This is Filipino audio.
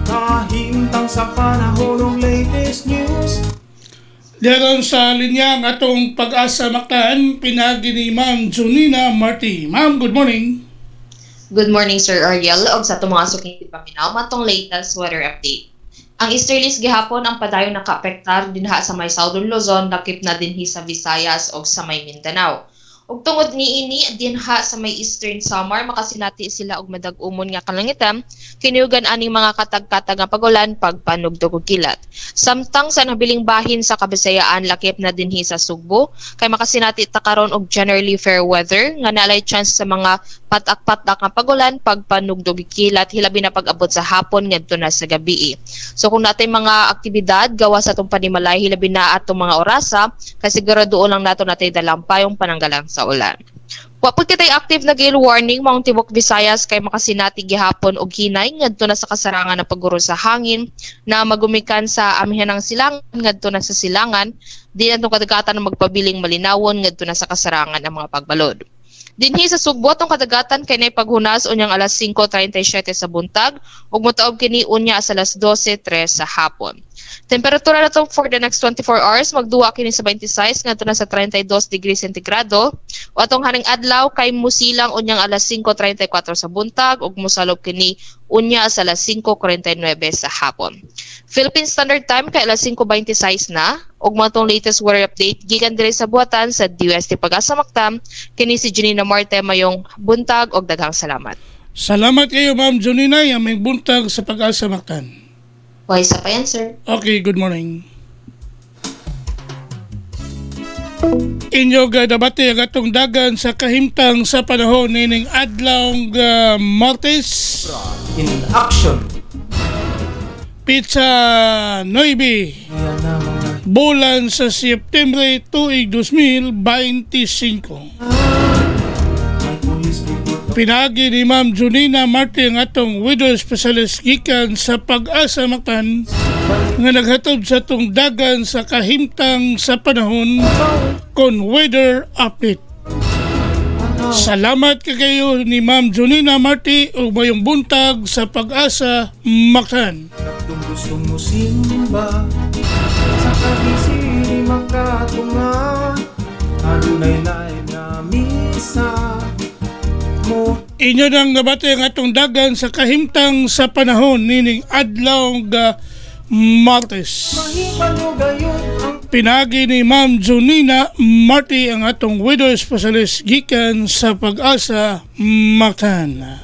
kahimtang sa panahon ng latest news. Daron sa linya ang atong Pag-asa Mactan, pinagi ni Ma'am Junina Marti. Ma'am, good morning. Good morning, Sir Ariel. Og sa itong mga suking tipaminaw, matong latest weather update. Ang easterlies gihapon ang padayon nakaapektar dinha sa may Southern Luzon, lakip na dinhi sa Visayas o sa may Mindanao. Ug tungod niini dinha sa may Eastern Samar, makasinati sila og madag-umon nga kalangitan, kiniugan aning mga katag-katag nga pagulan pagpanugdog og kilat. Samtang sa nabiling bahin sa Kabisayaan, lakip na dinhi sa Sugbo, kay makasinati ta karon og generally fair weather nga nalay chance sa mga patak-patak nga pagulan pagpanugdog og kilat, hilabi na pag-abot sa hapon ngadto na sa gabi. So kung natay mga aktibidad gawa sa atong panimalay, hilabi na atong mga orasa, kay siguraduon lang nato natay dalampayong pananggalang sa ulan. Wapod kitay active na gale warning maong tibok Visayas kay makasinati gihapon og hinay ngadto na sa kasarangan na pagguro sa hangin na magumikan sa amihanang silangan ngadto na sa silangan, di natong kadagatan na magpabiling malinawon ngadto na sa kasarangan ng mga pagbalod. Dinhi sa Sugbo atong kadagatan kay nay paghunas unyang alas 5:37 sa buntag ug motaob kini unya sa alas 12:03 sa hapon. Temperatura nato for the next 24 hours magduwa kini sa 26 ngadto na sa 32 degrees centigrado o atong haning adlaw kay musilang unyang alas 5:34 sa buntag ug mosalop kini unya sa alas 5:49 sa hapon. Philippine Standard Time kay alas 5:26 na ug matong latest weather update gikan diri sa buhatan sa DOST Pag-asa Mactan, kini si Junina Marte mayong buntag ug daghang salamat. Salamat kayo Ma'am Junina, yung may buntag sa Pag-asa Mactan. Why sa pa yan, sir? Okay, good morning. Inyo gadabati ang atong dagan sa kahimtang sa panahon nining adlaw Martes In action. Pizza 9 bulan sa September tuig 2025. Pinagi ni Ma'am Junina Marti ang atong weather specialist gikan sa Pag-asa Mactan nga naghatod sa atong dagan sa kahimtang sa panahon kon weather update. Salamat kayo ni Ma'am Junina Marti ug mayong buntag sa Pag-asa Mactan. Kung gusto mo simba sa kabisiri makatunga, adunay live na misa mo. Inyo nang nabati ang atong dagan sa kahimtang sa panahon nining adlaw Martes. Pinagi ni Ma'am Junina Marti ang atong weather specialist gikan sa Pag-asa Mactan.